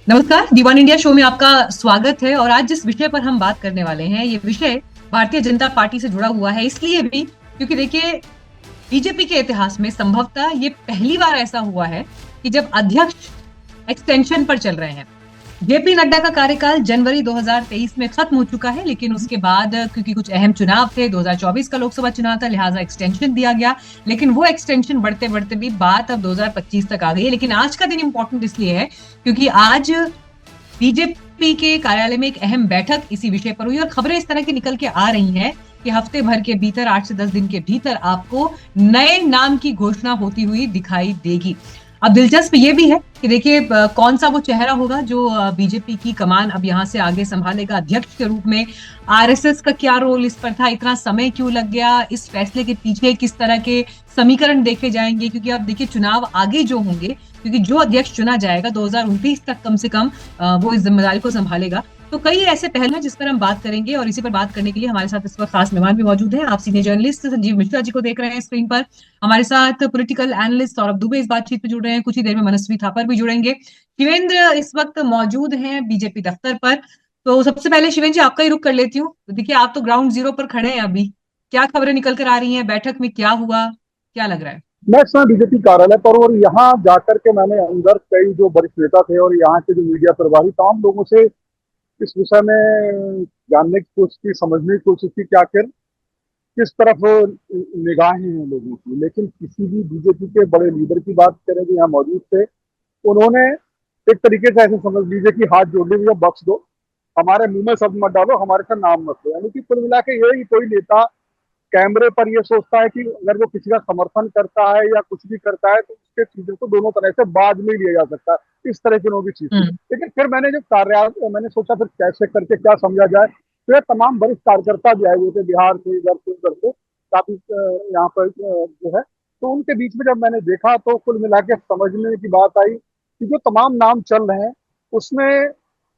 नमस्कार। दीवान India show में आपका स्वागत है। और आज जिस विषय पर हम बात करने वाले हैं, ये विषय भारतीय जनता पार्टी से जुड़ा हुआ है, इसलिए भी क्योंकि देखिए, बीजेपी के इतिहास में संभवतः ये पहली बार ऐसा हुआ है कि जब अध्यक्ष एक्सटेंशन पर चल रहे हैं। जेपी नड्डा का कार्यकाल जनवरी 2023 में खत्म हो चुका है, लेकिन उसके बाद क्योंकि कुछ अहम चुनाव थे, 2024 का लोकसभा चुनाव था, लिहाजा एक्सटेंशन दिया गया। लेकिन वो एक्सटेंशन बढ़ते बढ़ते भी बात अब 2025 तक आ गई है। लेकिन आज का दिन इंपॉर्टेंट इसलिए है क्योंकि आज बीजेपी के कार्यालय में एक अहम बैठक इसी विषय पर हुई और खबरें इस तरह की निकल के आ रही हैं कि हफ्ते भर के भीतर, 8 से 10 दिन के भीतर आपको नए नाम की घोषणा होती हुई दिखाई देगी। अब दिलचस्प ये भी है कि देखिए, कौन सा वो चेहरा होगा जो बीजेपी की कमान अब यहां से आगे संभालेगा अध्यक्ष के रूप में। आरएसएस का क्या रोल इस पर था, इतना समय क्यों लग गया, इस फैसले के पीछे किस तरह के समीकरण देखे जाएंगे, क्योंकि अब देखिए चुनाव आगे जो होंगे, क्योंकि जो अध्यक्ष चुना जाएगा 2029 तक कम से कम वो इस जिम्मेदारी को संभालेगा। तो कई ऐसे पहलू हैं जिस पर हम बात करेंगे और इसी पर बात करने के लिए हमारे साथ इस वक्त खास मेहमान भी मौजूद हैं। आप सीनियर जर्नलिस्ट संजीव मिश्रा जी को देख रहे हैं स्क्रीन पर। हमारे साथ पॉलिटिकल एनालिस्ट सौरभ दुबे इस बातचीत में जुड़ रहे हैं। कुछ ही देर में मनस्वी थापर भी जुड़ेंगे। शिवेंद्र इस वक्त मौजूद हैं बीजेपी दफ्तर पर। तो सबसे पहले शिवेंद्र जी, आपका ही रुख कर लेती हूँ। देखिए, आप तो ग्राउंड जीरो पर खड़े हैं अभी। क्या खबरें निकल कर आ रही हैं, बैठक में क्या हुआ, क्या लग रहा है? मैं इस समय बीजेपी कार्यालय पर हूं और यहाँ जाकर के मैंने अंदर कई जो वरिष्ठ नेता थे और यहाँ के जो मीडिया प्रभारी तमाम लोगों से इस विषय में जानने की कोशिश की, समझने की कोशिश की कि आखिर किस तरफ निगाहें हैं लोगों की। लेकिन किसी भी बीजेपी के बड़े लीडर की बात करें जो यहाँ मौजूद थे, उन्होंने एक तरीके से ऐसे समझ लीजिए कि हाथ जोड़ लीजिए, बख्श दो, हमारे मुंह में शब्द मत डालो, हमारे साथ नाम मत लो। यानी कि कुल मिला के यही कोई नेता कैमरे पर ये सोचता है कि अगर वो किसी का समर्थन करता है या कुछ भी करता है तो उसके चीजों को दोनों तरह से बाद में लिया जा सकता है। इस तरह की उन्होंने चीज थी। लेकिन फिर मैंने जो कार्यालय मैंने सोचा फिर कैसे करके क्या समझा जाए, तो ये तमाम वरिष्ठ कार्यकर्ता भी आए हुए थे बिहार से, इधर से उधर से, काफी यहाँ पर जो है। तो उनके बीच में जब मैंने देखा तो कुल मिला के समझने की बात आई कि जो तमाम नाम चल रहे हैं उसमें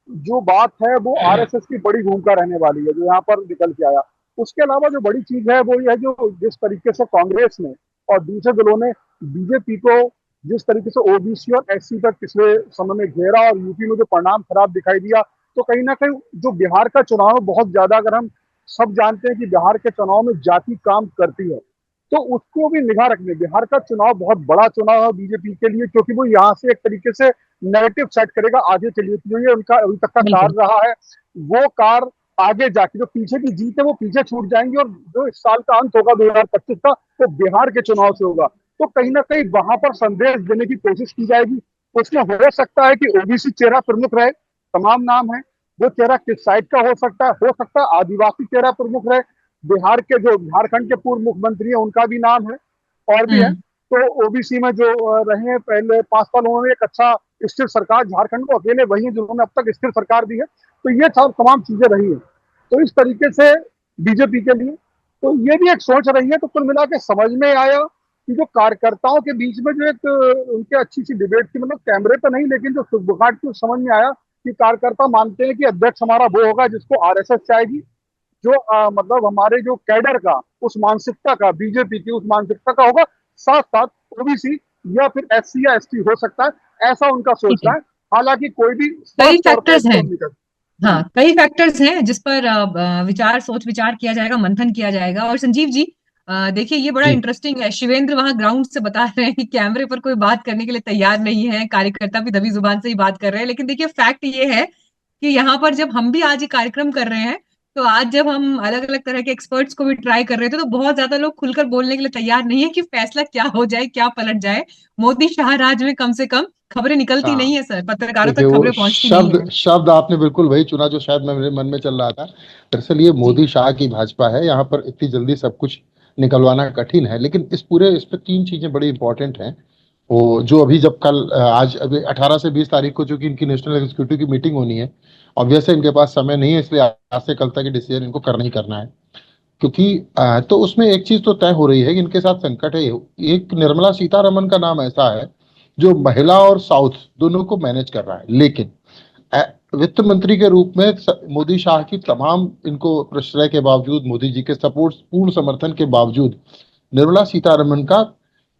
जो बात है वो आरएसएस की बड़ी भूमिका रहने वाली है, जो यहाँ पर निकल के आया। उसके अलावा जो बड़ी चीज है वो ये है जो जिस तरीके से कांग्रेस ने और दूसरे दलों ने बीजेपी को जिस तरीके से ओबीसी और एससी तक पिछले समय में घेरा और यूपी में जो परिणाम खराब दिखाई दिया, तो कहीं ना कहीं जो बिहार का चुनाव है बहुत ज्यादा, अगर हम सब जानते हैं कि बिहार के चुनाव में जाति काम करती है, तो उसको भी निगाह रखने बिहार का चुनाव बहुत बड़ा चुनाव है बीजेपी के लिए, क्योंकि वो यहाँ से एक तरीके से नैरेटिव सेट करेगा आगे के लिए। जो ये उनका अभी तक का कार बिल्कुल। रहा है, वो कार आगे जाके जो पीछे की जीत है वो पीछे छूट जाएंगी और जो इस साल का अंत होगा 2025 का, वो बिहार के चुनाव से होगा। तो कहीं ना कहीं वहां पर संदेश देने की कोशिश की जाएगी। उसमें हो सकता है कि ओबीसी चेहरा प्रमुख रहे, तमाम नाम है, वो चेहरा किस साइड का हो सकता है आदिवासी चेहरा प्रमुख रहे, बिहार के जो झारखंड के पूर्व मुख्यमंत्री हैं उनका भी नाम है और भी है। हम्म। तो ओबीसी में जो रहे हैं पहले 5 साल, उन्होंने एक अच्छा स्थिर सरकार, झारखंड को अकेले वही है जिन्होंने अब तक स्थिर सरकार दी है। तो ये तमाम चीजें रही है। तो इस तरीके से बीजेपी के लिए तो ये भी एक सोच रही है। तो कुल मिला के समझ में आया कि जो कार्यकर्ताओं के बीच में जो एक उनके अच्छी सी डिबेट थी, मतलब कैमरे पे नहीं लेकिन जो सुगबुगाहट की, समझ में आया कि कार्यकर्ता मानते हैं कि अध्यक्ष हमारा वो होगा जिसको आरएसएस चाहेगी, जो मतलब हमारे जो कैडर का उस मानसिकता का, बीजेपी की उस मानसिकता का होगा, साथ साथ ओबीसी या फिर एससी या एसटी हो सकता है, ऐसा उनका ठीक सोचना है। है। हालांकि कोई भी कई स्पष्ट तौर पर फैक्टर्स हैं। इसको नहीं कर। हाँ, कई फैक्टर्स हैं जिस पर सोच विचार किया जाएगा, मंथन किया जाएगा। और संजीव जी, देखिए, ये बड़ा जी। इंटरेस्टिंग है। शिवेंद्र वहां ग्राउंड से बता रहे हैं कि कैमरे पर कोई बात करने के लिए तैयार नहीं है, कार्यकर्ता भी दबी जुबान से ही बात कर रहे हैं। लेकिन देखिए, फैक्ट ये है कि यहाँ पर जब हम भी आज ये कार्यक्रम कर रहे हैं, तो आज जब हम अलग अलग तरह के एक्सपर्ट्स को भी ट्राई कर रहे थे, तो बहुत ज्यादा लोग खुलकर बोलने के लिए तैयार नहीं है कि फैसला क्या हो जाए, क्या पलट जाए। मोदी शाह राज में कम से कम खबरें निकलती नहीं हाँ, है सर, पत्रकारों देखिए तक वो खबरें पहुंचती नहीं शब्द है। शब्द आपने बिल्कुल वही चुना जो शायद मेरे मन में चल रहा था। दरअसल ये जी। मोदी शाह की भाजपा है, यहाँ पर इतनी जल्दी सब कुछ निकलवाना कठिन है। लेकिन इस पे तीन चीजें बड़ी इंपॉर्टेंट हैं। वो जो अभी जब कल आज अभी 18 से 20 तारीख को चूंकि इनकी नेशनल एग्जीक्यूटिव की मीटिंग होनी है, ऑब्वियस है इनके पास समय नहीं है, इसलिए आज से कल तक ये डिसीजन इनको करना ही करना है। क्योंकि तो उसमें एक चीज तो तय हो रही है कि इनके साथ संकट है। एक निर्मला सीतारमन का नाम ऐसा है जो महिला और साउथ दोनों को मैनेज कर रहा है, लेकिन अ, वित्त मंत्री के रूप में मोदी शाह की तमाम इनको प्रश्रय के बावजूद, मोदी जी के सपोर्ट, पूर्ण समर्थन के बावजूद, निर्मला सीतारमन का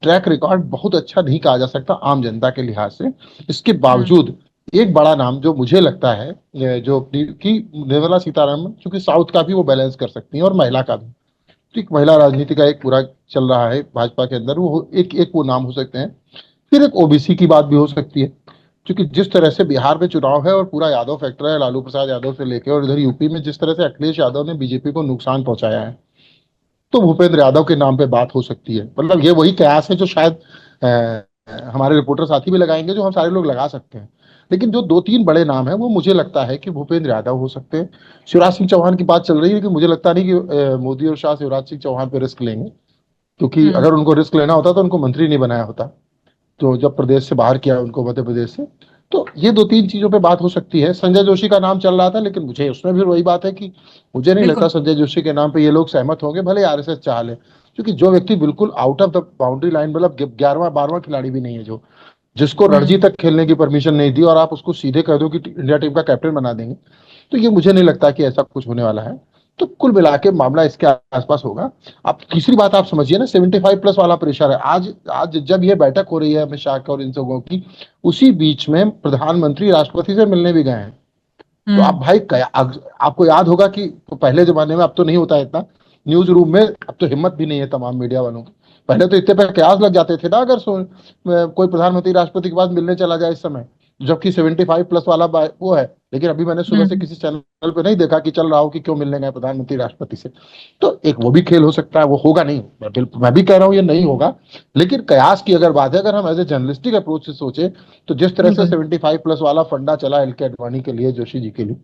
ट्रैक रिकॉर्ड बहुत अच्छा नहीं कहा जा सकता आम जनता के लिहाज से। इसके हम्म। बावजूद एक बड़ा नाम जो मुझे लगता है जो अपनी की निर्मला सीतारमण, चूंकि साउथ का भी वो बैलेंस कर सकती हैं और महिला का भी, तो एक महिला राजनीति का एक पूरा चल रहा है भाजपा के अंदर, वो एक एक वो नाम हो सकते हैं। फिर एक ओबीसी की बात भी हो सकती है, क्योंकि जिस तरह से बिहार में चुनाव है और पूरा यादव फैक्टर है, लालू प्रसाद यादव से लेके, और इधर यूपी में जिस तरह से अखिलेश यादव ने बीजेपी को नुकसान पहुंचाया है, तो भूपेंद्र यादव के नाम पे बात हो सकती है। मतलब ये वही कयास है जो शायद हमारे रिपोर्टर साथी भी लगाएंगे, जो हम सारे लोग लगा सकते हैं। लेकिन जो दो तीन बड़े नाम हैं वो मुझे लगता है कि भूपेंद्र यादव हो सकते हैं। शिवराज सिंह चौहान की बात चल रही है कि मुझे लगता नहीं कि मोदी और शाह शिवराज सिंह चौहान पे रिस्क लेंगे, क्योंकि हम्म। अगर उनको रिस्क लेना होता तो उनको मंत्री नहीं बनाया होता। तो जब प्रदेश से बाहर किया उनको, मध्य प्रदेश से, तो ये दो तीन चीजों पे बात हो सकती है। संजय जोशी का नाम चल रहा था, लेकिन मुझे उसमें भी वही बात है कि मुझे नहीं लगता बिल्कुल। संजय जोशी के नाम पे ये लोग सहमत होंगे, भले आरएसएस चाह ले। क्योंकि जो व्यक्ति बिल्कुल out of the boundary line, मतलब 11वां 12वां खिलाड़ी भी नहीं है, जो जिसको रणजी हम्म। तक खेलने की परमिशन नहीं दी, और आप उसको सीधे कह दो कि इंडिया टीम का कैप्टन बना देंगे, तो ये मुझे नहीं लगता कि ऐसा कुछ होने वाला है। तो कुल मिला के मामला इसके आसपास होगा। अब तीसरी बात आप समझिए ना, 75+ वाला प्रेशर है। आज आज जब ये बैठक हो रही है अमित शाह की और इन सबों की, उसी बीच में प्रधानमंत्री राष्ट्रपति से मिलने भी गए हैं। तो आप हम्म। भाई आपको याद होगा कि पहले जमाने में, अब तो नहीं होता है इतना, न्यूज रूम में अब तो हिम्मत भी नहीं है तमाम मीडिया वालों की। पहले तो इतने पे कयास लग जाते थे ना, अगर कोई प्रधानमंत्री राष्ट्रपति के पास मिलने चला जाए इस समय, जबकि 75+ वाला वो है। लेकिन अभी मैंने सुबह से हम्म। किसी चैनल पे नहीं देखा कि चल रहा हो कि क्यों मिलने गए प्रधानमंत्री राष्ट्रपति से। तो एक वो भी खेल हो सकता है, वो होगा नहीं, मैं भी कह रहा हूँ ये नहीं होगा। लेकिन कयास की अगर बात है, अगर हम एज ए जर्नलिस्टिक अप्रोच से सोचे, तो जिस तरह से बिल्कुल। 75+ वाला फंडा चला एल के अडवाणी के लिए, जोशी जी के लिए,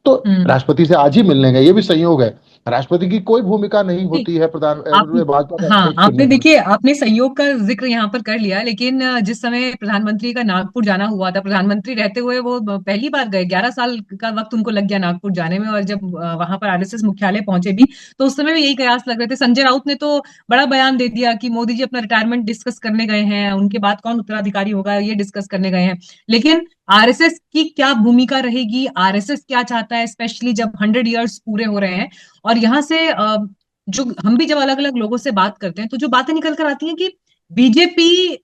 तो हम्म। राष्ट्रपति से आज ही मिलने गए, ये भी संयोग है। राष्ट्रपति की कोई भूमिका नहीं नहीं, होती है आप, भाजपा का हाँ, अध्यक्ष आपने चुनने में। देखिए, आपने संयोग का जिक्र यहाँ पर कर लिया, लेकिन जिस समय प्रधानमंत्री का नागपुर जाना हुआ था, प्रधानमंत्री रहते हुए वो पहली बार गए, 11 साल का वक्त उनको लग गया नागपुर जाने में, और जब वहां पर आरएसएस मुख्यालय पहुंचे भी, तो उस समय भी यही कयास लग रहे थे। संजय राउत ने तो बड़ा बयान दे दिया कि मोदी जी अपना रिटायरमेंट डिस्कस करने गए हैं, उनके बाद कौन उत्तराधिकारी होगा ये डिस्कस करने गए हैं। लेकिन आरएसएस की क्या भूमिका रहेगी, आरएसएस क्या चाहता है, स्पेशली जब 100 ईयर्स पूरे हो रहे हैं, और यहाँ से जो हम भी जब अलग अलग लोगों से बात करते हैं, तो जो बातें निकल कर आती हैं कि बीजेपी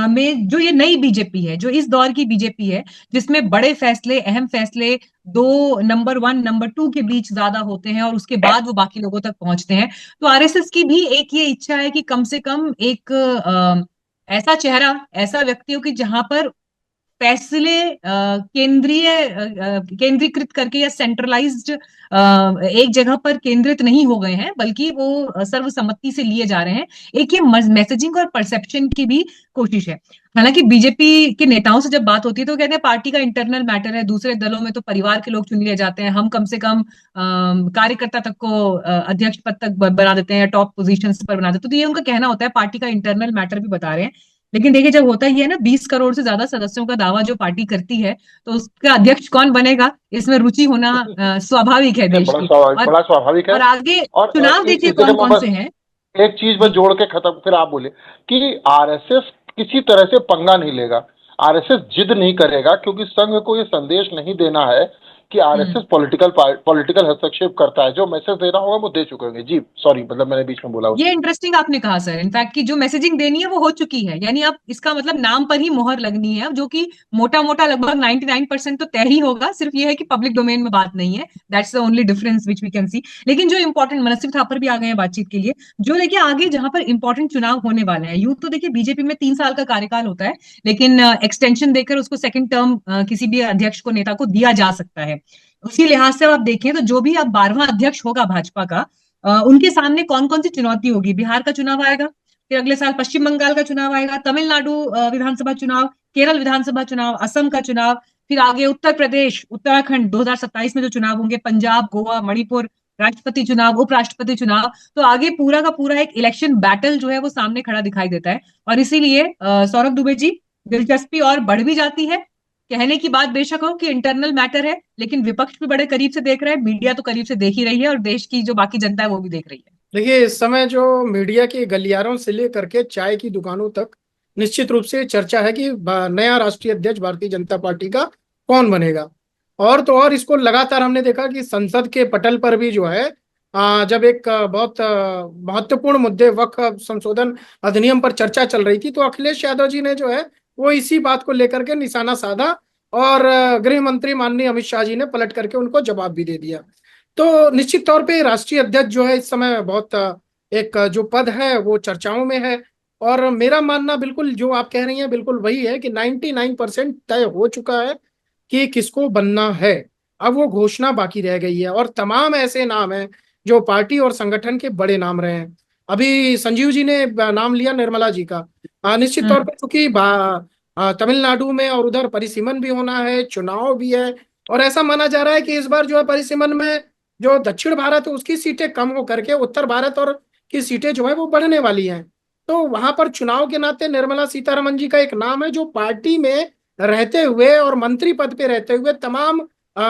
में जो ये नई बीजेपी है, जो इस दौर की बीजेपी है, जिसमें बड़े फैसले, अहम फैसले दो, नंबर 1 नंबर 2 के बीच ज्यादा होते हैं, और उसके बाद वो बाकी लोगों तक पहुंचते हैं। तो आरएसएस की भी एक ये इच्छा है कि कम से कम एक ऐसा चेहरा, ऐसा व्यक्ति हो कि जहां पर फैसले केंद्रीकृत करके या सेंट्रलाइज्ड एक जगह पर केंद्रित नहीं हो गए हैं, बल्कि वो सर्वसम्मति से लिए जा रहे हैं। एक ये मैसेजिंग और परसेप्शन की भी कोशिश है। हालांकि बीजेपी के नेताओं से जब बात होती है तो कहते हैं पार्टी का इंटरनल मैटर है, दूसरे दलों में तो परिवार के लोग चुन लिए जाते हैं, हम कम से कम कार्यकर्ता तक को अध्यक्ष पद तक बना देते हैं या टॉप पोजीशन पर बना देते हैं। तो ये उनका कहना होता है, पार्टी का इंटरनल मैटर भी बता रहे हैं। लेकिन देखिए, जब होता ही है ना, 20 करोड़ से ज्यादा सदस्यों का दावा जो पार्टी करती है, तो उसका अध्यक्ष कौन बनेगा, इसमें रुचि होना स्वाभाविक है देश की। और बड़ा स्वाभाविक है। और आगे और चुनाव देखिए इस जगह कौन में कौन बस से हैं। एक चीज में जी। जोड़ के खत्म, फिर आप बोले कि आरएसएस किसी तरह से पंगा नहीं लेगा, आरएसएस जिद नहीं करेगा, क्योंकि संघ को ये संदेश नहीं देना है कि हम्म। आरएसएस पॉलिटिकल हस्तक्षेप करता है। जो मैसेज देना होगा वो दे चुके होंगे। जी सॉरी, मतलब मैंने बीच में बोला ये उसको। इंटरेस्टिंग आपने कहा सर, इनफैक्ट कि जो मैसेजिंग देनी है वो हो चुकी है, यानी अब इसका मतलब नाम पर ही मोहर लगनी है, जो कि मोटा मोटा लगभग 99% तो तय ही होगा। सिर्फ ये है कि पब्लिक डोमेन में बात नहीं है, that's the only difference which we can see. लेकिन जो इंपॉर्टेंट, मनसिव थापर भी आ गए हैं बातचीत के लिए, जो देखिए आगे जहां पर इंपॉर्टेंट चुनाव होने वाले हैं, यूं तो देखिए बीजेपी में 3 साल का कार्यकाल होता है, लेकिन एक्सटेंशन देकर उसको सेकंड टर्म किसी भी अध्यक्ष को, नेता को दिया जा सकता है। उसी लिहाज से आप देखें तो जो भी अब 12वां अध्यक्ष होगा भाजपा का, उनके सामने कौन कौन सी चुनौती होगी। बिहार का चुनाव आएगा, फिर अगले साल पश्चिम बंगाल का चुनाव आएगा, तमिलनाडु विधानसभा चुनाव, केरल विधानसभा चुनाव, असम का चुनाव, फिर आगे उत्तर प्रदेश, उत्तराखंड 2027 में जो चुनाव होंगे, पंजाब, गोवा, मणिपुर, राष्ट्रपति चुनाव, उपराष्ट्रपति चुनाव। तो आगे पूरा का पूरा एक इलेक्शन बैटल जो है वो सामने खड़ा दिखाई देता है। और इसीलिए सौरभ दुबे जी, दिलचस्पी और बढ़ भी जाती है। कहने की बात बेशक हो कि इंटरनल मैटर है, लेकिन विपक्ष भी बड़े करीब से देख रहा है, मीडिया तो करीब से देख ही रही है, और देश की जो बाकी जनता है वो भी देख रही है। देखिए, इस समय जो मीडिया के गलियारों से लेकर के चाय की दुकानों तक निश्चित रूप से चर्चा है कि नया राष्ट्रीय अध्यक्ष भारतीय जनता पार्टी का कौन बनेगा। और तो और इसको लगातार हमने देखा कि संसद के पटल पर भी जो है, जब एक बहुत महत्वपूर्ण मुद्दे, वक्फ संशोधन अधिनियम पर चर्चा चल रही थी, तो अखिलेश यादव जी ने जो है वो इसी बात को लेकर के निशाना साधा और गृह मंत्री माननीय अमित शाह जी ने पलट करके उनको जवाब भी दे दिया। तो निश्चित तौर पे राष्ट्रीय अध्यक्ष जो है इस समय बहुत एक जो पद है वो चर्चाओं में है। और मेरा मानना बिल्कुल जो आप कह रही हैं बिल्कुल वही है कि 99% तय हो चुका है कि किसको बनना है। अब वो घोषणा बाकी रह गई है और तमाम ऐसे नाम हैं जो पार्टी और संगठन के बड़े नाम रहे हैं। अभी संजीव जी ने नाम लिया निर्मला जी का। निश्चित तौर हम्म। पर चूंकि तमिलनाडु में और उधर परिसीमन भी होना है, चुनाव भी है, और ऐसा माना जा रहा है कि इस बार जो है परिसीमन में जो दक्षिण भारत है उसकी सीटें कम हो करके उत्तर भारत और की सीटें जो है वो बढ़ने वाली हैं। तो वहां पर चुनाव के नाते निर्मला सीतारमन जी का एक नाम है जो पार्टी में रहते हुए और मंत्री पद पे रहते हुए तमाम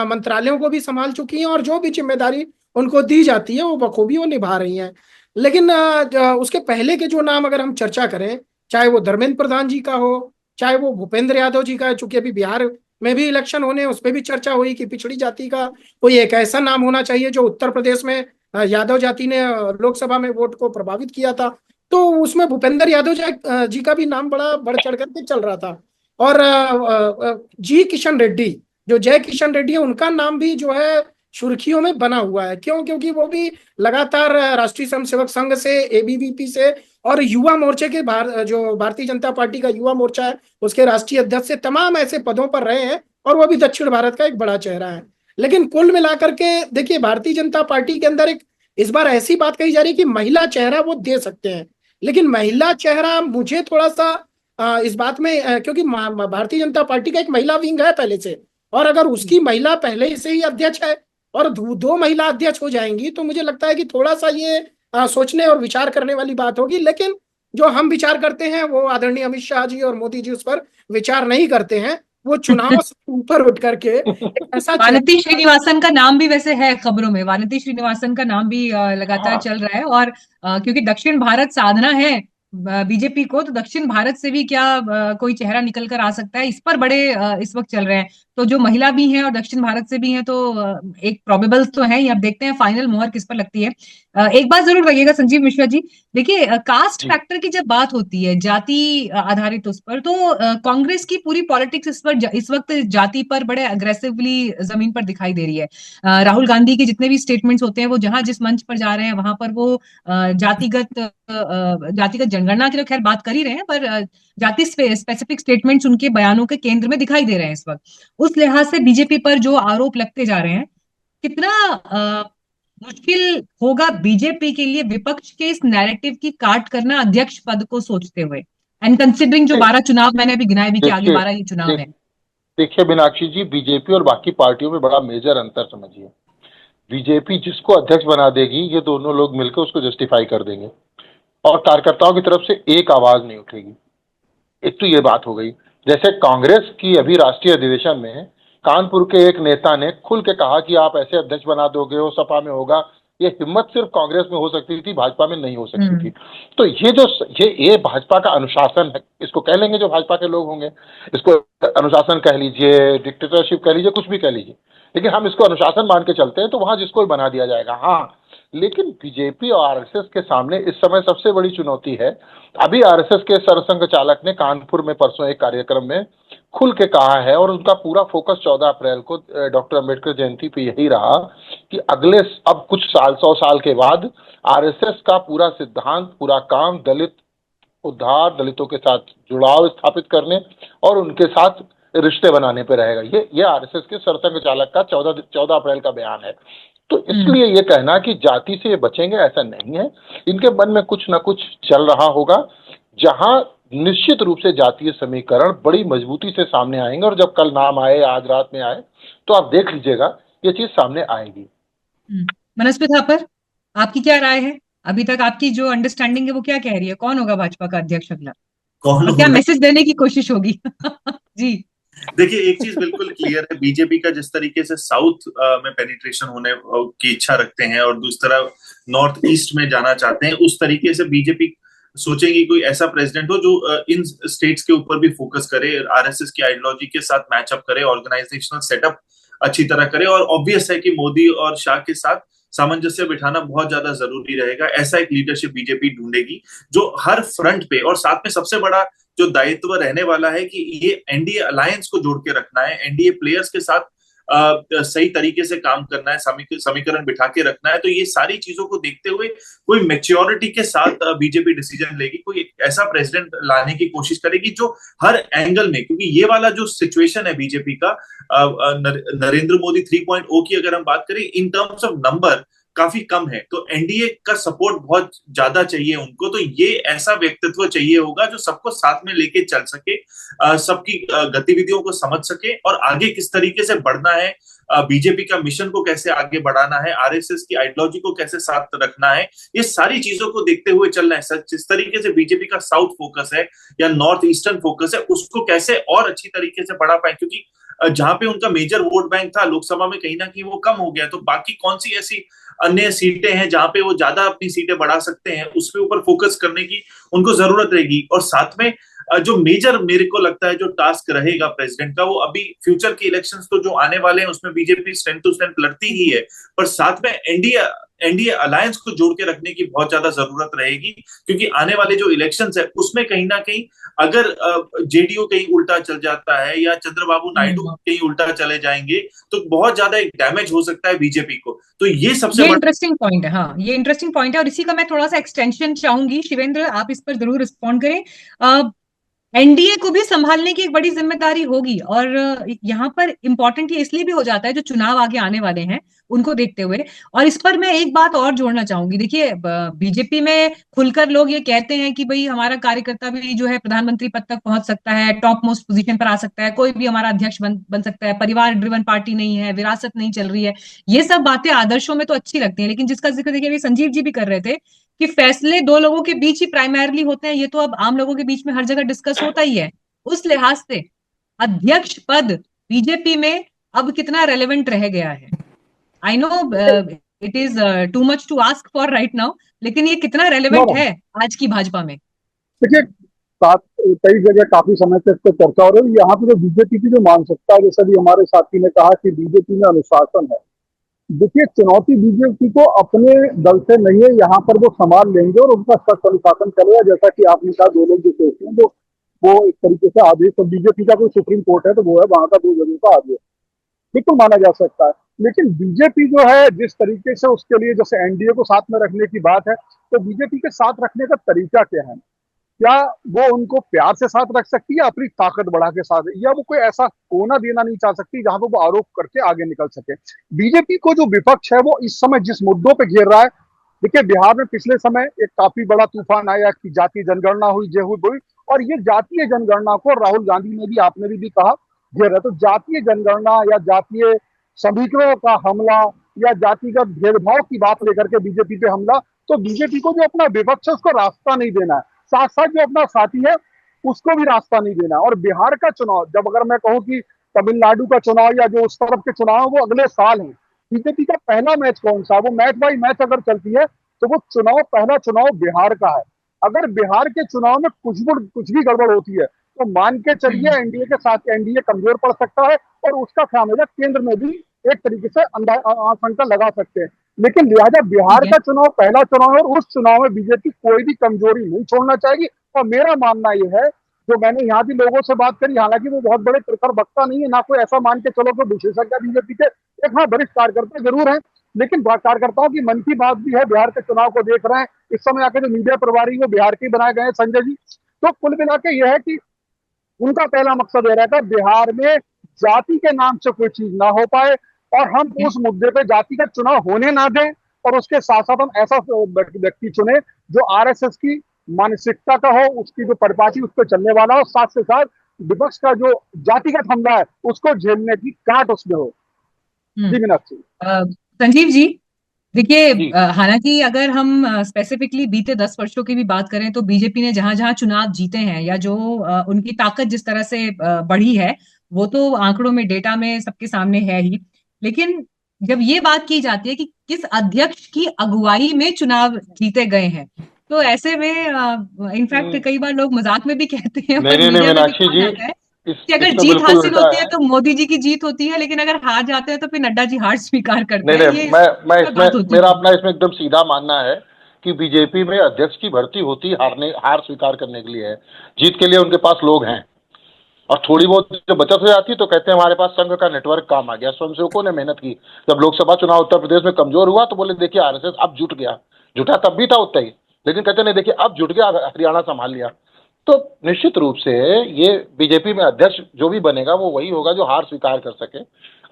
मंत्रालयों को भी संभाल चुकी हैं और जो भी जिम्मेदारी उनको दी जाती है वो बखूबी वो निभा रही हैं। लेकिन उसके पहले के जो नाम अगर हम चर्चा करें, चाहे वो धर्मेंद्र प्रधान जी का हो, चाहे वो भूपेंद्र यादव जी का है, चूंकि अभी बिहार में भी इलेक्शन होने हैं उस पर भी चर्चा हुई कि पिछड़ी जाति का कोई एक ऐसा नाम होना चाहिए जो उत्तर प्रदेश में यादव जाति ने लोकसभा में वोट को प्रभावित किया था। तो उसमें भूपेंद्र यादव जी का भी नाम बड़ा बढ़ चढ़ करके चल रहा था। और जी किशन रेड्डी, जो जय किशन रेड्डी है, उनका नाम भी जो है सुर्खियों में बना हुआ है। क्यों? क्योंकि वो भी लगातार राष्ट्रीय स्वयंसेवक संघ से, एबीवीपी से और युवा मोर्चे के जो भारतीय जनता पार्टी का युवा मोर्चा है उसके राष्ट्रीय अध्यक्ष से तमाम ऐसे पदों पर रहे हैं और वो भी दक्षिण भारत का एक बड़ा चेहरा है। लेकिन कुल मिलाकर के देखिए भारतीय जनता पार्टी के अंदर एक इस बार ऐसी बात कही जा रही है कि महिला चेहरा वो दे सकते हैं। लेकिन महिला चेहरा मुझे थोड़ा सा इस बात में क्योंकि भारतीय जनता पार्टी का एक महिला विंग है पहले से, और अगर उसकी महिला पहले से ही अध्यक्ष है और दो महिला अध्यक्ष हो जाएंगी तो मुझे लगता है कि थोड़ा सा ये सोचने और विचार करने वाली बात होगी। लेकिन जो हम विचार करते हैं वो आदरणीय अमित शाह जी और मोदी जी उस पर विचार नहीं करते हैं। वो चुनाव से ऊपर उठ करके एक ऐसा वानती श्रीनिवासन का नाम भी वैसे है खबरों में, वानती श्रीनिवासन का नाम भी लगातार हाँ, चल रहा है। और क्योंकि दक्षिण भारत साधना है बीजेपी को, तो दक्षिण भारत से भी क्या कोई चेहरा निकल कर आ सकता है, इस पर बड़े इस वक्त चल रहे हैं। तो जो महिला भी हैं और दक्षिण भारत से भी हैं, तो एक प्रोबेबल तो है ही। अब देखते हैं फाइनल मोहर किस पर लगती है। एक बात जरूर रहिएगा संजीव मिश्रा जी, देखिए कास्ट जी फैक्टर की जब बात होती है, जाति आधारित उस पर, तो कांग्रेस की पूरी पॉलिटिक्स इस पर इस वक्त जाति पर बड़े अग्रेसिवली जमीन पर दिखाई दे रही है। राहुल गांधी के जितने भी स्टेटमेंट्स होते हैं वो जहां जिस मंच पर जा रहे हैं वहां पर वो जातिगत जनगणना की तो खैर बात कर ही रहे हैं, पर जाति स्पेसिफिक स्टेटमेंट्स उनके बयानों के केंद्र में दिखाई दे रहे हैं इस वक्त। उस लिहाज से बीजेपी पर जो आरोप लगते जा रहे हैं, कितना मुश्किल होगा बीजेपी के लिए विपक्ष के इस नैरेटिव की काट करना अध्यक्ष पद को सोचते हुए, एंड कंसिडरिंग जो 12 चुनाव मैंने अभी गिनाए भी कि आगे देखिए 12 ही चुनाव देख है। देखिए मीनाक्षी जी, बीजेपी और बाकी पार्टियों में बड़ा मेजर अंतर समझिए। बीजेपी जिसको अध्यक्ष बना देगी ये दोनों लोग मिलकर उसको जस्टिफाई कर देंगे और कार्यकर्ताओं की तरफ से एक आवाज नहीं उठेगी। एक तो ये बात हो गई। जैसे कांग्रेस की अभी राष्ट्रीय अधिवेशन में कानपुर के एक नेता ने खुल के कहा कि आप ऐसे अध्यक्ष बना दोगे, वो सपा में होगा। ये हिम्मत सिर्फ कांग्रेस में हो सकती थी, भाजपा में नहीं हो सकती थी। तो ये भाजपा का अनुशासन है, इसको कह लेंगे जो भाजपा के लोग होंगे। इसको अनुशासन कह लीजिए, डिक्टेटरशिप कह लीजिए, कुछ भी कह लीजिए, लेकिन हम इसको अनुशासन मान के चलते हैं। तो वहां जिसको भी बना दिया जाएगा। हाँ, लेकिन बीजेपी और आरएसएस के सामने इस समय सबसे बड़ी चुनौती है। अभी आरएसएस के सरसंघ चालक ने कानपुर में परसों एक कार्यक्रम में खुल के कहा है और उनका पूरा फोकस 14 अप्रैल को डॉक्टर अंबेडकर जयंती पे यही रहा कि अगले अब कुछ साल, 100 साल के बाद आरएसएस का पूरा सिद्धांत, पूरा काम दलित उद्धार, दलितों के साथ जुड़ाव स्थापित करने और उनके साथ रिश्ते बनाने पे रहेगा। ये आरएसएस के सरसंघ चालक का 14 अप्रैल का बयान है। तो इसलिए ये कहना कि जाति से ये बचेंगे, ऐसा नहीं है। इनके मन में कुछ ना कुछ चल रहा होगा, जहां निश्चित रूप से जातीय समीकरण बड़ी मजबूती से सामने आएंगे। और जब कल नाम आए, आज रात में आए, तो आप देख लीजिएगा ये चीज सामने आएगी। मनस्वी थापर, आपकी क्या राय है? अभी तक आपकी जो अंडरस्टैंडिंग है वो क्या कह रही है? कौन होगा भाजपा का अध्यक्ष अगला, कौन और क्या होगा? मैसेज देने की कोशिश होगी? जी देखिए, एक चीज बिल्कुल क्लियर है, बीजेपी का जिस तरीके से साउथ में पेनिट्रेशन होने की इच्छा रखते हैं और दूसरी तरफ नॉर्थ ईस्ट में जाना चाहते हैं, उस तरीके से बीजेपी सोचेंगे कोई ऐसा प्रेसिडेंट हो जो इन स्टेट्स के ऊपर भी फोकस करे, आरएसएस की आइडियोलॉजी के साथ मैचअप करे, ऑर्गेनाइजेशनल सेटअप अच्छी तरह करे। और ऑब्वियस है कि मोदी और शाह के साथ सामंजस्य बिठाना बहुत ज्यादा जरूरी रहेगा। ऐसा एक लीडरशिप बीजेपी ढूंढेगी जो हर फ्रंट पे, और साथ में सबसे बड़ा जो दायित्व रहने वाला है कि ये एनडीए अलायंस को जोड़ के रखना है, एनडीए प्लेयर्स के साथ सही तरीके से काम करना है, समीकरण बिठा के रखना है। तो ये सारी चीजों को देखते हुए कोई मैच्योरिटी के साथ बीजेपी डिसीजन लेगी, कोई ऐसा प्रेसिडेंट लाने की कोशिश करेगी जो हर एंगल में, क्योंकि ये वाला जो सिचुएशन है बीजेपी का, नरेंद्र मोदी 3.0 की अगर हम बात करें इन टर्म्स ऑफ नंबर काफी कम है, तो एनडीए का सपोर्ट बहुत ज्यादा चाहिए उनको। तो ये ऐसा व्यक्तित्व चाहिए होगा जो सबको साथ में लेके चल सके, सबकी गतिविधियों को समझ सके और आगे किस तरीके से बढ़ना है, बीजेपी का मिशन को कैसे आगे बढ़ाना है, आरएसएस की आइडियोलॉजी को कैसे साथ रखना है, ये सारी चीजों को देखते हुए चलना है। जिस तरीके से बीजेपी का साउथ फोकस है या नॉर्थ ईस्टर्न फोकस है, उसको कैसे और अच्छी तरीके से बढ़ा पाए, क्योंकि जहां पे उनका मेजर वोट बैंक था लोकसभा में कहीं ना कहीं वो कम हो गया। तो बाकी कौन सी ऐसी अन्य सीटें हैं जहां पे वो ज्यादा अपनी सीटें बढ़ा सकते हैं, उसके ऊपर फोकस करने की उनको जरूरत रहेगी। और साथ में जो मेजर मेरे को लगता है जो टास्क रहेगा प्रेसिडेंट का, वो अभी फ्यूचर के इलेक्शंस तो जो आने वाले हैं उसमें बीजेपी स्ट्रेंथ टू स्ट्रेंथ लड़ती ही है, पर साथ में एनडीए अलायंस को जोड़ के रखने की बहुत ज्यादा जरूरत रहेगी, क्योंकि आने वाले जो इलेक्शंस है उसमें कहीं ना कहीं अगर जेडीयू कहीं उल्टा चल जाता है या चंद्रबाबू नायडू कहीं उल्टा चले जाएंगे तो बहुत ज्यादा एक डैमेज हो सकता है बीजेपी को। तो ये सबसे इंटरेस्टिंग पॉइंट है। हाँ, ये इंटरेस्टिंग पॉइंट है और इसी का मैं थोड़ा सा एक्सटेंशन चाहूंगी। शिवेंद्र, आप इस पर जरूर रिस्पॉन्ड करें। एनडीए को भी संभालने की एक बड़ी जिम्मेदारी होगी और यहाँ पर इम्पोर्टेंट ये इसलिए भी हो जाता है जो चुनाव आगे आने वाले हैं उनको देखते हुए। और इस पर मैं एक बात और जोड़ना चाहूंगी। देखिए, बीजेपी में खुलकर लोग ये कहते हैं कि भाई हमारा कार्यकर्ता भी जो है प्रधानमंत्री पद तक पहुंच सकता है, टॉप मोस्ट पोजीशन पर आ सकता है, कोई भी हमारा अध्यक्ष बन सकता है, परिवार ड्रिवन पार्टी नहीं है, विरासत नहीं चल रही है। ये सब बातें आदर्शों में तो अच्छी लगती हैं, लेकिन जिसका जिक्र देखिए अभी संजीव जी भी कर रहे थे कि फैसले दो लोगों के बीच ही प्राइमरली होते हैं, ये तो अब आम लोगों के बीच में हर जगह डिस्कस होता ही है। उस लिहाज से अध्यक्ष पद बीजेपी में अब कितना रेलेवेंट रह गया है? I know it is too much to ask for right now, लेकिन ये कितना रेलेवेंट है आज की भाजपा में? देखिए, कई जगह काफी समय से इस पर चर्चा हो रही है। यहाँ पे जो बीजेपी की जो मानसिकता है, जैसे भी हमारे साथी ने कहा कि बीजेपी में अनुशासन है। देखिए, चुनौती बीजेपी को अपने दल से नहीं है, यहाँ पर वो संभाल लेंगे और उनका सख्त अनुशासन चलेगा। जैसा कि आपने कहा, दो लोग जो सोचते हैं वो एक तरीके से आदेश, तो बीजेपी का कोई सुप्रीम कोर्ट है तो वो है वहां का 2 जगहों का आदेश, बिल्कुल माना जा सकता है। लेकिन बीजेपी जो है जिस तरीके से उसके लिए, जैसे एनडीए को साथ में रखने की बात है, तो बीजेपी के साथ रखने का तरीका क्या है? क्या वो उनको प्यार से साथ रख सकती है, अपनी ताकत बढ़ा के साथ, या वो कोई ऐसा कोना देना नहीं चाह सकती जहां पर वो आरोप करके आगे निकल सके? बीजेपी को जो विपक्ष है वो इस समय जिस मुद्दों पे घेर रहा है, देखिए बिहार में पिछले समय एक काफी बड़ा तूफान आया कि जातीय जनगणना हुई, जे हुई, और ये जातीय जनगणना को राहुल गांधी ने भी, आपने भी कहा, घेर है। तो जातीय जनगणना या जातीय समीकरणों का हमला या जातिगत भेदभाव की बात लेकर के बीजेपी पे हमला, तो बीजेपी को जो अपना विपक्ष है उसको रास्ता नहीं देना है, साथ साथ जो अपना साथी है उसको भी रास्ता नहीं देना। और बिहार का चुनाव, जब अगर मैं कहूं कि तमिलनाडु का चुनाव या जो उस तरफ के चुनाव वो अगले साल है, बीजेपी का पहला मैच कौन सा? वो मैच बाई मैच अगर चलती है तो वो चुनाव, पहला चुनाव बिहार का है। अगर बिहार के चुनाव में कुछ भी गड़बड़ होती है तो मान के चलिए एनडीए के साथ एनडीए कमजोर पड़ सकता है और उसका खामियाजा केंद्र में भी एक तरीके से आशंका लगा सकते हैं। लेकिन लिहाजा बिहार का चुनाव पहला चुनाव है और उस चुनाव में बीजेपी कोई भी कमजोरी नहीं छोड़ना चाहेगी। और मेरा मानना यह है, जो मैंने यहाँ भी लोगों से बात करी, हालांकि वो बहुत बड़े प्रखर वक्ता नहीं है, ना कोई ऐसा मान के चलो कि विशेषज्ञ बीजेपी के, एक हाँ वरिष्ठ कार्यकर्ता जरूर है, लेकिन कार्यकर्ताओं की मन की बात भी है, बिहार के चुनाव को देख रहे हैं। इस समय आके जो मीडिया प्रभारी वो बिहार के बनाए गए हैं, संजय जी। तो कुल मिला के यह है कि उनका पहला मकसद यह रहता है बिहार में जाति के नाम से कोई चीज ना हो पाए और हम उस मुद्दे पे जाति का चुनाव होने ना दें, और उसके साथ साथ हम ऐसा व्यक्ति चुने जो आरएसएस की मानसिकता का हो, उसकी जो परिपाटी उस पर चलने वाला हो, साथ से साथ विपक्ष का जो जातिगत हमला है उसको झेलने की काट उसमें हो। जी मीनाक्षी। संजीव जी, देखिए, हालांकि अगर हम स्पेसिफिकली बीते 10 वर्षों की भी बात करें तो बीजेपी ने जहां जहां चुनाव जीते हैं या जो उनकी ताकत जिस तरह से बढ़ी है वो तो आंकड़ों में, डेटा में सबके सामने है ही। लेकिन जब ये बात की जाती है कि किस अध्यक्ष की अगुवाई में चुनाव जीते गए हैं, तो ऐसे में इनफैक्ट कई बार लोग मजाक में भी कहते हैं मीनाक्षी जी, कि अगर जीत हासिल होती है तो मोदी जी की जीत होती है, लेकिन अगर हार जाते हैं तो फिर नड्डा जी हार स्वीकार करते हैं। मैं इसमें मेरा अपना इसमें एकदम सीधा मानना है कि बीजेपी में अध्यक्ष की भर्ती होती हार स्वीकार करने के लिए है, जीत के लिए उनके पास लोग हैं, और थोड़ी बहुत जो बचत हो जाती है तो कहते हैं हमारे पास संघ का नेटवर्क काम आ गया। स्वयंसेवकों ने मेहनत की, जब लोकसभा चुनाव उत्तर प्रदेश में कमजोर हुआ तो बोले देखिए आरएसएस अब जुट गया, जुटा तब भी था उतना ही, लेकिन कहते नहीं देखिए अब जुट गया, हरियाणा संभाल लिया। तो निश्चित रूप से ये बीजेपी में अध्यक्ष जो भी बनेगा वो वही होगा जो हार स्वीकार कर सके,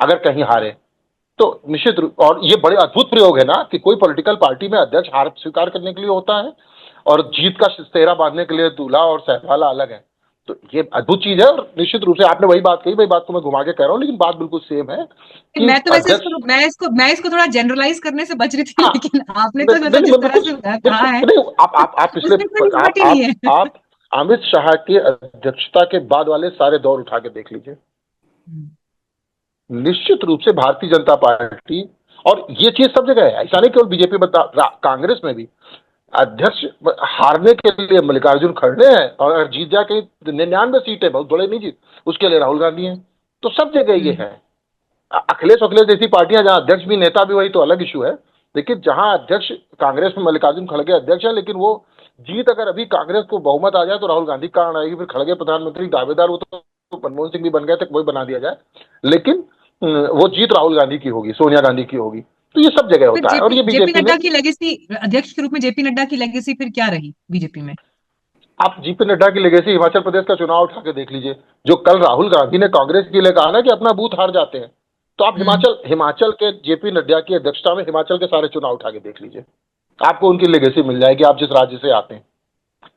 अगर कहीं हारे तो निश्चित रूप। और ये बड़े अद्भुत प्रयोग है ना कि कोई पॉलिटिकल पार्टी में अध्यक्ष हार स्वीकार करने के लिए होता है और जीत का सेहरा बांधने के लिए दूल्हा और सहवाला अलग है। तो ये अद्भुत चीज है, और निश्चित रूप से आपने वही बात कही, वही बात को मैं घुमा के कह रहा हूँ, लेकिन बात बिल्कुल सेम है कि मैं तो वैसे अध्यक्ष मैं इसको थोड़ा जनरलाइज करने से बच रही थी, हाँ, लेकिन आपने तो मतलब जिस तरह से कहा है नहीं, आप पिछले उसमें कोई बात ही नहीं है। आप अमित शाह की अध्यक्षता के बाद वाले सारे दौर उठा के देख लीजिए, निश्चित रूप से भारतीय जनता पार्टी, और ये चीज सब जगह है, ऐसा नहीं केवल बीजेपी में, कांग्रेस में भी अध्यक्ष हारने के लिए मल्लिकार्जुन खड़गे हैं, और अगर जीत जाए कहीं 99 सीटें, बहुत बड़े नहीं जीत, उसके लिए राहुल गांधी हैं। तो सब जगह ये है। अखिलेश जैसी पार्टियां जहां अध्यक्ष भी नेता भी वही तो अलग इशू है, लेकिन जहां अध्यक्ष कांग्रेस में मल्लिकार्जुन खड़गे अध्यक्ष है, लेकिन वो जीत अगर अभी कांग्रेस को बहुमत आ जाए तो राहुल गांधी का कारण आएगी, फिर खड़गे प्रधानमंत्री दावेदार, वो तो मनमोहन सिंह भी बन गए थे, वही बना दिया जाए, लेकिन वो जीत राहुल गांधी की होगी, सोनिया गांधी की होगी। तो ये सब जगह होता है। और ये जेपी नड्डा की लेगेसी, अध्यक्ष के रूप में जेपी नड्डा की लेगेसी फिर क्या रही बीजेपी में? आप जेपी नड्डा की लेगेसी हिमाचल प्रदेश का चुनाव उठा के देख लीजिए, जो कल राहुल गांधी ने कांग्रेस के लिए कहा ना कि अपना बूथ हार जाते हैं, तो आप हिमाचल के जेपी नड्डा की अध्यक्षता में हिमाचल के सारे चुनाव उठा के देख लीजिए, आपको उनकी लेगेसी मिल जाएगी, आप जिस राज्य से आते हैं।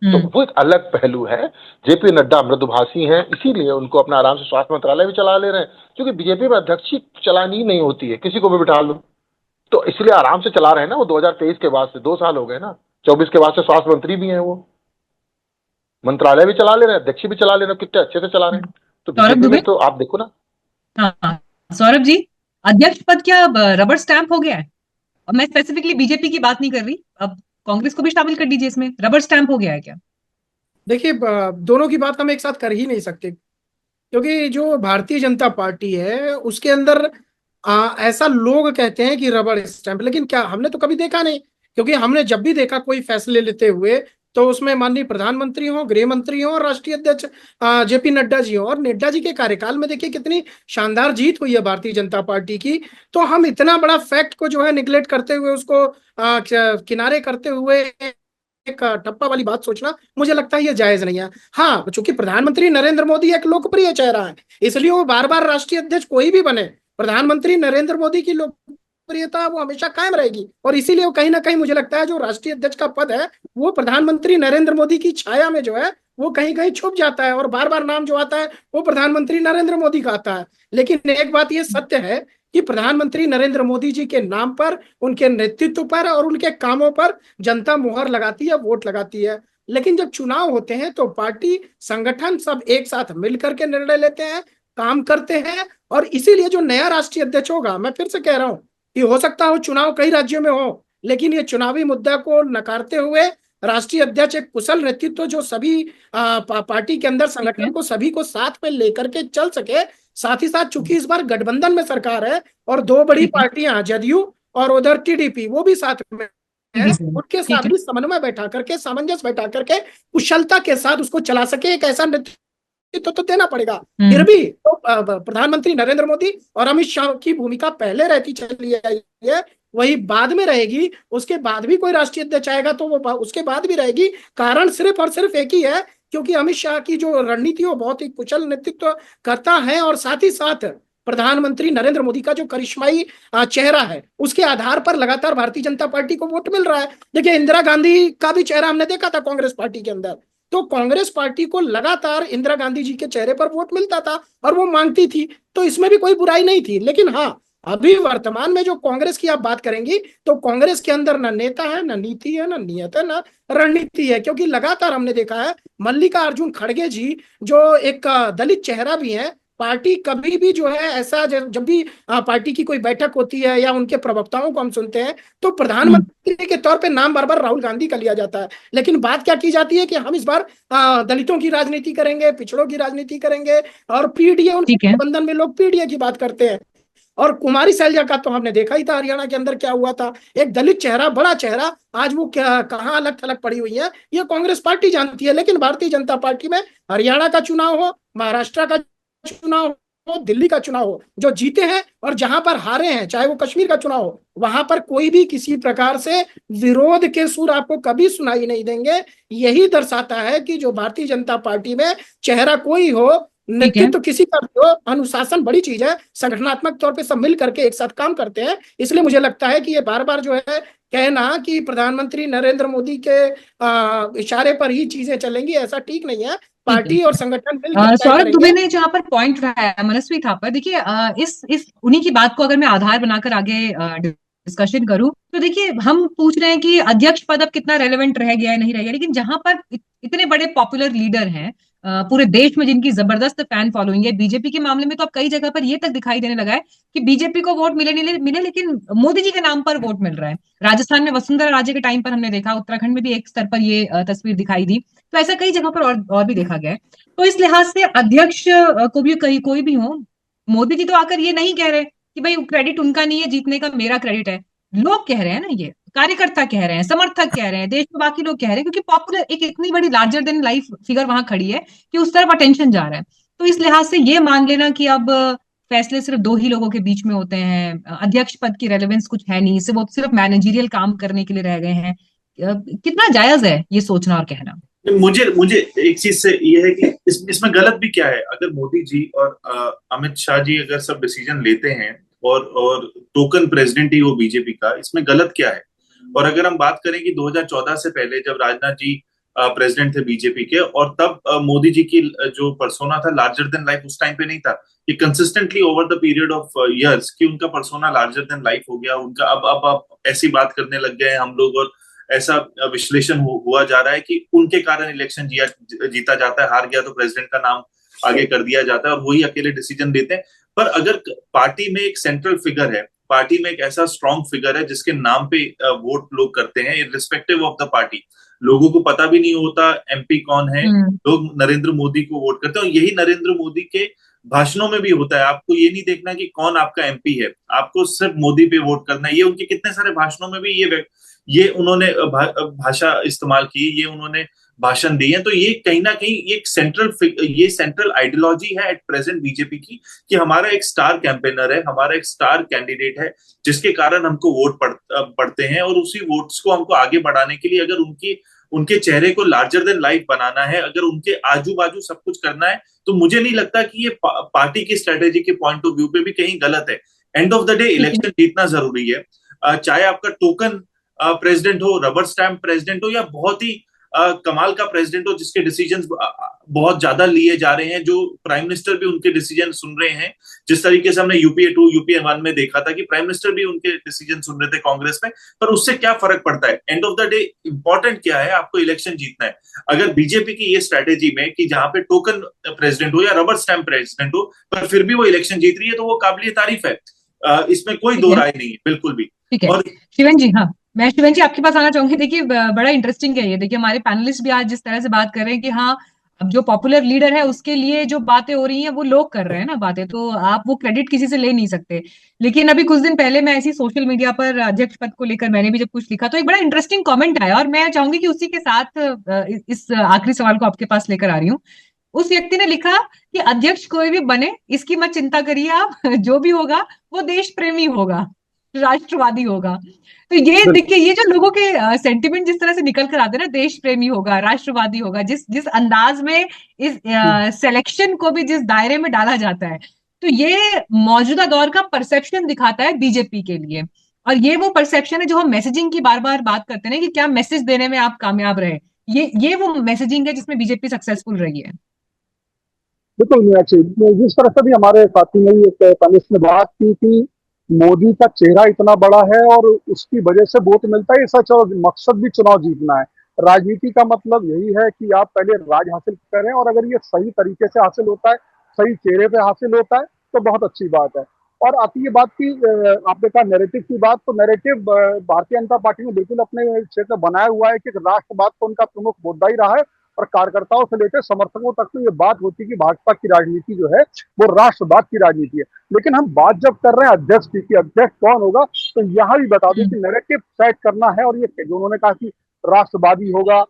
तो वो एक अलग पहलू है। जेपी नड्डा मृदुभाषी हैं, इसीलिए उनको अपना आराम से स्वास्थ्य मंत्रालय भी चला ले रहे हैं, क्योंकि बीजेपी में अध्यक्ष चलानी ही नहीं होती है, किसी को भी बिठा लो, तो इसलिए आराम से चला रहे हैं ना। वो 2023 के बाद से 2 साल हो गए ना, 24 के बाद से स्वास्थ्य मंत्री भी हैं, वो मंत्रालय भी चला ले रहे हैं, अध्यक्ष भी चला ले रहे हैं, कितने अच्छे से चला रहे हैं। तो बीजेपी में तो आप देखो ना। हाँ सौरभ जी, अध्यक्ष पद क्या रबर स्टैंप हो गया है? और मैं स्पेसिफिकली बीजेपी की बात नहीं कर रही, अब कांग्रेस को भी शामिल कर दीजिए इसमें, रबर स्टैंप हो गया है क्या? देखिए, दोनों की बात हम एक साथ कर ही नहीं सकते, क्योंकि जो भारतीय जनता पार्टी है उसके अंदर ऐसा लोग कहते हैं कि रबर स्टैंप, लेकिन क्या हमने तो कभी देखा नहीं। क्योंकि हमने जब भी देखा कोई फैसले लेते हुए तो उसमें माननीय प्रधानमंत्री हो, गृह मंत्री हो और राष्ट्रीय अध्यक्ष जेपी नड्डा जी हो, और नड्डा जी के कार्यकाल में देखिए कितनी शानदार जीत हुई है भारतीय जनता पार्टी की। तो हम इतना बड़ा फैक्ट को जो है निगलेक्ट करते हुए, उसको किनारे करते हुए एक ठप्पा वाली बात सोचना, मुझे लगता है ये जायज नहीं है। हाँ, चूंकि प्रधानमंत्री नरेंद्र मोदी एक लोकप्रिय चेहरा है, इसलिए वो बार बार राष्ट्रीय अध्यक्ष कोई भी बने, प्रधानमंत्री नरेंद्र मोदी की लोकप्रियता वो हमेशा कायम रहेगी, और इसीलिए वो कहीं ना कहीं मुझे लगता है जो राष्ट्रीय अध्यक्ष का पद है वो प्रधानमंत्री नरेंद्र मोदी की छाया में जो है वो कहीं कहीं छुप जाता है, और बार बार नाम जो आता है वो प्रधानमंत्री नरेंद्र मोदी का आता है। लेकिन एक बात ये सत्य है कि प्रधानमंत्री नरेंद्र मोदी जी के नाम पर, उनके नेतृत्व पर और उनके कामों पर जनता मुहर लगाती है, वोट लगाती है। लेकिन जब चुनाव होते हैं तो पार्टी संगठन सब एक साथ मिलकर के निर्णय लेते हैं, काम करते हैं, और इसीलिए जो नया राष्ट्रीय अध्यक्ष होगा, मैं फिर से कह रहा हूं कि हो सकता हो चुनाव कई राज्यों में हो, लेकिन ये चुनावी मुद्दा को नकारते हुए राष्ट्रीय अध्यक्ष एक कुशल नेतृत्व जो सभी पार्टी के अंदर संगठन को सभी को साथ में लेकर के चल सके। साथ ही साथ चूंकि इस बार गठबंधन में सरकार है और 2 बड़ी पार्टियां जदयू और उधर टीडीपी वो भी साथ में है, उनके साथ भी समन्वय बैठा करके, सामंजस्य बैठा करके कुशलता के साथ उसको चला सके, एक ऐसा नेतृत्व तो देना पड़ेगा। फिर भी तो प्रधानमंत्री नरेंद्र मोदी और अमित शाह की भूमिका पहले रहती चली आई है, वही बाद में रहेगी। उसके बाद भी कोई राष्ट्रीय अध्यक्ष आएगा तो वो उसके बाद भी रहेगी। कारण सिर्फ और सिर्फ एक ही है, क्योंकि अमित शाह की जो रणनीति वो बहुत ही कुशल नेतृत्व करता है, और साथ ही साथ प्रधानमंत्री नरेंद्र मोदी का जो करिश्माई चेहरा है उसके आधार पर लगातार भारतीय जनता पार्टी को वोट मिल रहा है। देखिए, इंदिरा गांधी का भी चेहरा हमने देखा था कांग्रेस पार्टी के अंदर, तो कांग्रेस पार्टी को लगातार इंदिरा गांधी जी के चेहरे पर वोट मिलता था और वो मांगती थी, तो इसमें भी कोई बुराई नहीं थी। लेकिन हाँ, अभी वर्तमान में जो कांग्रेस की आप बात करेंगी तो कांग्रेस के अंदर ना नेता है, ना नीति है, ना नियत है, ना रणनीति है। क्योंकि लगातार हमने देखा है मल्लिकार्जुन खड़गे जी जो एक दलित चेहरा भी है, पार्टी कभी भी जो है ऐसा, जब भी पार्टी की कोई बैठक होती है या उनके प्रवक्ताओं को हम सुनते हैं तो प्रधानमंत्री के तौर पे नाम बार बार राहुल गांधी का लिया जाता है। लेकिन बात क्या की जाती है कि हम इस बार दलितों की राजनीति करेंगे, पिछड़ों की राजनीति करेंगे, और पीडीए, उनके प्रबंधन में लोग पीडीए की बात करते हैं। और कुमारी शैलजा का तो हमने देखा ही था हरियाणा के अंदर क्या हुआ था, एक दलित चेहरा, बड़ा चेहरा, आज वो क्या कहाँ अलग थलग पड़ी हुई है ये कांग्रेस पार्टी जानती है। लेकिन भारतीय जनता पार्टी में हरियाणा का चुनाव हो, महाराष्ट्र का चुनाव हो, दिल्ली का चुनाव हो, जो जीते हैं और जहां पर हारे हैं, चाहे वो कश्मीर का चुनाव हो, वहां पर कोई भी किसी प्रकार से विरोध के सुर आपको कभी सुनाई नहीं देंगे। यही दर्शाता है कि जो भारतीय जनता पार्टी में चेहरा कोई हो, ठीक है। नेतृत्व किसी का भी हो, अनुशासन बड़ी चीज है, संगठनात्मक तौर पे सब मिल करके एक साथ काम करते हैं। इसलिए मुझे लगता है कि ये बार बार जो है कहना कि प्रधानमंत्री नरेंद्र मोदी के इशारे पर ही चीजें चलेंगी, ऐसा ठीक नहीं है। ठीक पार्टी है। और संगठन मिलकर तय सौरभ दुबे करेंगे। ने जहां पर पॉइंट उठाया मनस्वी था पर, देखिए इस उन्हीं की बात को अगर मैं आधार बनाकर आगे डिस्कशन करूं तो देखिए, हम पूछ रहे हैं कि अध्यक्ष पद अब कितना रेलेवेंट रह गया है, नहीं रह गया, लेकिन जहां पर इतने बड़े पॉपुलर लीडर हैं पूरे देश में, जिनकी जबरदस्त फैन फॉलोइंग है, बीजेपी के मामले में तो अब कई जगह पर ये तक दिखाई देने लगा है कि बीजेपी को वोट मिले नहीं मिले, लेकिन मोदी जी के नाम पर वोट मिल रहा है। राजस्थान में वसुंधरा राजे के टाइम पर हमने देखा, उत्तराखंड में भी एक स्तर पर ये तस्वीर दिखाई दी, तो ऐसा कई जगह पर और भी देखा गया है। तो इस लिहाज से अध्यक्ष को भी कहीं कोई भी हो, मोदी जी तो आकर ये नहीं कह रहे कि भाई क्रेडिट उनका नहीं है जीतने का, मेरा क्रेडिट है। लोग कह रहे हैं ना, ये कार्यकर्ता कह रहे हैं, समर्थक कह रहे हैं, देश में बाकी लोग कह रहे हैं, क्योंकि पॉपुलर एक इतनी बड़ी लार्जर देन लाइफ फिगर वहां खड़ी है कि उस तरफ अटेंशन जा रहा है। तो इस लिहाज से ये मान लेना कि अब फैसले सिर्फ दो ही लोगों के बीच में होते हैं, अध्यक्ष पद की रेलेवेंस कुछ है नहीं, सिर्फ वो सिर्फ मैनेजरियल काम करने के लिए रह गए हैं, कितना जायज है ये सोचना और कहना? मुझे मुझे एक चीज से ये है कि इसमें गलत भी क्या है। अगर मोदी जी और अमित शाह जी अगर सब डिसीजन लेते हैं और टोकन प्रेसिडेंट ही वो बीजेपी का, इसमें गलत क्या है। और अगर हम बात करें कि 2014 से पहले जब राजनाथ जी प्रेसिडेंट थे बीजेपी के, और तब मोदी जी की जो पर्सोना था लार्जर देन लाइफ, उस टाइम पे नहीं था। ये consistently over the period of years कि उनका पर्सोना लार्जर देन लाइफ हो गया उनका। अब ऐसी बात करने लग गए हैं हम लोग, और ऐसा विश्लेषण हुआ जा रहा है कि उनके कारण इलेक्शन जीता जाता है, हार गया तो प्रेसिडेंट का नाम आगे कर दिया जाता है और वही अकेले डिसीजन देते हैं। पर अगर पार्टी में एक सेंट्रल फिगर है, पार्टी में एक ऐसा स्ट्रॉन्ग फिगर है जिसके नाम पे वोट लोग करते हैं इररिस्पेक्टिव ऑफ द पार्टी, लोगों को पता भी नहीं होता एमपी कौन है, लोग नरेंद्र मोदी को वोट करते हैं। और यही नरेंद्र मोदी के भाषणों में भी होता है। आपको ये नहीं देखना कि कौन आपका एमपी है, आपको सिर्फ मोदी पे वोट करना है। ये उनके कितने सारे भाषणों में भी ये उन्होंने भाषा इस्तेमाल की, ये उन्होंने भाषण दिए हैं। तो ये कहीं ना कहीं ये सेंट्रल आइडियोलॉजी है एट प्रेजेंट बीजेपी की, कि हमारा एक स्टार कैंपेनर है, हमारा एक स्टार कैंडिडेट है, जिसके कारण हमको वोट पड़ते हैं। और उसी वोट्स को हमको आगे बढ़ाने के लिए अगर उनके चेहरे को लार्जर देन लाइफ बनाना है, अगर उनके आजू बाजू सब कुछ करना है, तो मुझे नहीं लगता कि ये पार्टी की स्ट्रेटेजी के पॉइंट ऑफ व्यू पे भी कहीं गलत है। End of the day election जीतना जरूरी है। चाहे आपका टोकन प्रेसिडेंट हो, रबर स्टैम्प प्रेसिडेंट हो, या बहुत ही कमाल का प्रेसिडेंट हो जिसके डिसीजंस बहुत ज्यादा लिए जा रहे हैं, जो प्राइम मिनिस्टर भी उनके डिसीजन सुन रहे हैं। जिस तरीके से हमने यूपीए 2 यूपीए 1 में देखा था कि प्राइम मिनिस्टर भी उनके डिसीजन सुन रहे थे कांग्रेस में, पर उससे क्या फर्क पड़ता है। End of the day important क्या है, आपको इलेक्शन जीतना है। अगर बीजेपी की ये स्ट्रेटेजी में कि जहां पे टोकन प्रेसिडेंट हो या रबर स्टैम्प प्रेसिडेंट हो, पर फिर भी वो इलेक्शन जीत रही है, तो वो काबिल तारीफ है। इसमें कोई दो राय नहीं है बिल्कुल भी। ठीक है और शिवन जी, हाँ मैं शिवन जी आपके पास आना चाहूंगी। देखिए बड़ा इंटरेस्टिंग है ये, देखिए हमारे पैनलिस्ट भी आज जिस तरह से बात कर रहे हैं कि हाँ, अब जो पॉपुलर लीडर है उसके लिए जो बातें हो रही हैं वो लोग कर रहे हैं ना बातें, तो आप वो क्रेडिट किसी से ले नहीं सकते। लेकिन अभी कुछ दिन पहले मैं ऐसी सोशल मीडिया पर अध्यक्ष पद को लेकर मैंने भी जब कुछ लिखा तो एक बड़ा इंटरेस्टिंग कमेंट आया, और मैं चाहूंगी कि उसी के साथ इस आखिरी सवाल को आपके पास लेकर आ रही हूँ। उस व्यक्ति ने लिखा कि अध्यक्ष कोई भी बने इसकी मत चिंता करिए आप, जो भी होगा वो देश प्रेमी होगा, राष्ट्रवादी होगा। तो ये देखिए, ये जो लोगों के सेंटिमेंट जिस तरह से निकल कर आते हैं ना, देश प्रेमी होगा, राष्ट्रवादी होगा, जिस जिस अंदाज में इस सिलेक्शन को भी जिस दायरे में डाला जाता है, तो ये मौजूदा दौर का परसेप्शन दिखाता है बीजेपी के लिए। और ये वो परसेप्शन है जो हम मैसेजिंग की बार बार बात करते हैं कि क्या मैसेज देने में आप कामयाब रहे, ये वो मैसेजिंग है जिसमें बीजेपी सक्सेसफुल रही है। बिल्कुल मीनाक्षी, जिस तरह से भी हमारे साथी ने एक पैनलिस्ट ने बात की कि मोदी का चेहरा इतना बड़ा है और उसकी वजह से वोट मिलता है, ये सच। और मकसद भी चुनाव जीतना है। राजनीति का मतलब यही है कि आप पहले राज हासिल करें, और अगर ये सही तरीके से हासिल होता है, सही चेहरे पे हासिल होता है, तो बहुत अच्छी बात है। और आती ये बात की, आपने कहा नैरेटिव की बात, तो नैरेटिव भारतीय जनता पार्टी ने बिल्कुल अपने क्षेत्र बनाया हुआ है कि राष्ट्रवाद तो उनका प्रमुख मुद्दा ही रहा है। और कार्यकर्ताओं से लेकर समर्थकों तक तो ये बात होती है कि भाजपा की राजनीति जो है वो राष्ट्रवाद की राजनीति है। लेकिन हम बात जब कर रहे हैं अध्यक्ष की कि अध्यक्ष कौन होगा, तो यहाँ भी बता दूं कि नैरेटिव सेट करना है, और ये जो उन्होंने कहा कि राष्ट्रवादी होगा,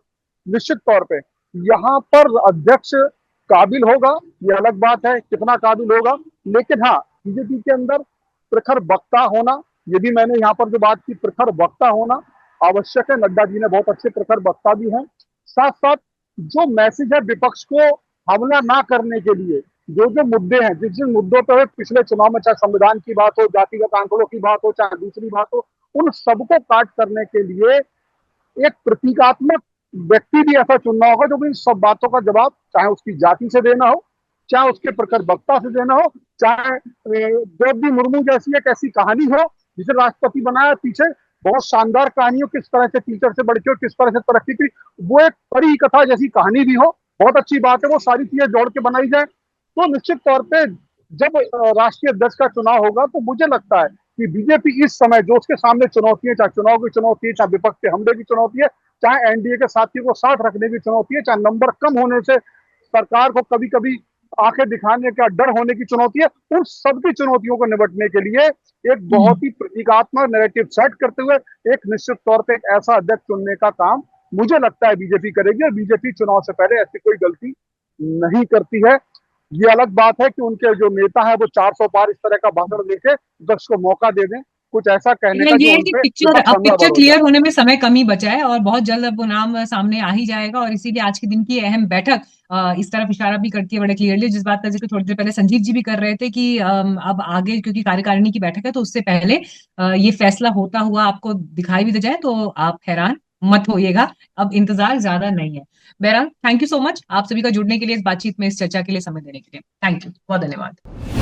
निश्चित तौर पे यहाँ पर अध्यक्ष काबिल होगा, ये अलग बात है कितना काबिल होगा। लेकिन हाँ, बीजेपी के अंदर प्रखर वक्ता होना, ये भी मैंने यहाँ पर जो बात की, प्रखर वक्ता होना आवश्यक है। नड्डा जी ने बहुत अच्छे प्रखर वक्ता भी हैं। साथ साथ जो मैसेज है विपक्ष को हमला ना करने के लिए, जो जो मुद्दे हैं, जिस जिन मुद्दों पर पिछले चुनाव में, चाहे संविधान की बात हो, जातिगत आंकड़ों की बात हो, चाहे दूसरी बात हो, उन सबको काट करने के लिए एक प्रतीकात्मक व्यक्ति भी ऐसा चुनना होगा जो इन सब बातों का जवाब, चाहे उसकी जाति से देना हो, चाहे उसके प्रखर वक्ता से देना हो, चाहे द्रौपदी मुर्मू जैसी एक ऐसी कहानी हो जिसे राष्ट्रपति बनाया, पीछे बहुत शानदार कहानियों, किस तरह से टीचर से बढ़ के किस तरह से तरक्की की, वो एक परी कथा जैसी कहानी भी हो, बहुत अच्छी बात है। वो सारी चीजें जोड़ के बनाई जाए तो निश्चित तौर पे जब राष्ट्रीय अध्यक्ष का चुनाव होगा, तो मुझे लगता है कि बीजेपी इस समय जो उसके सामने चुनौती है, चाहे चुनाव की चुनौती है, चाहे विपक्ष के हमले की चुनौती है, चाहे एनडीए के साथियों को साथ रखने की चुनौती है, चाहे नंबर कम होने से सरकार को कभी कभी आंखें दिखाने का डर होने की चुनौती है, उन सबकी चुनौतियों को निपटने के लिए एक बहुत ही प्रतीकात्मक नैरेटिव सेट करते हुए एक निश्चित तौर पे एक ऐसा अध्यक्ष चुनने का काम मुझे लगता है बीजेपी करेगी। और बीजेपी चुनाव से पहले ऐसी कोई गलती नहीं करती है। ये अलग बात है कि उनके जो नेता है वो 400 पार इस तरह का भाषण देके विपक्ष को मौका दे दें कुछ ऐसा कहने का, ये जो है कि उनपे पिक्चर क्लियर होने में समय कम ही बचा है और बहुत जल्द अब वो नाम सामने आ ही जाएगा। और इसीलिए आज के दिन की अहम बैठक इस तरफ इशारा भी करती है बड़े क्लियरली, जिस बात का जिक्र थोड़ी देर पहले संजीव जी भी कर रहे थे कि अब आगे क्योंकि कार्यकारिणी की बैठक है तो उससे पहले ये फैसला होता हुआ आपको दिखाई भी दे जाए तो आप हैरान मत होइएगा, अब इंतजार ज्यादा नहीं है। बहरहाल थैंक यू सो मच आप सभी का जुड़ने के लिए, इस बातचीत में, इस चर्चा के लिए समय देने के लिए। थैंक यू, बहुत धन्यवाद।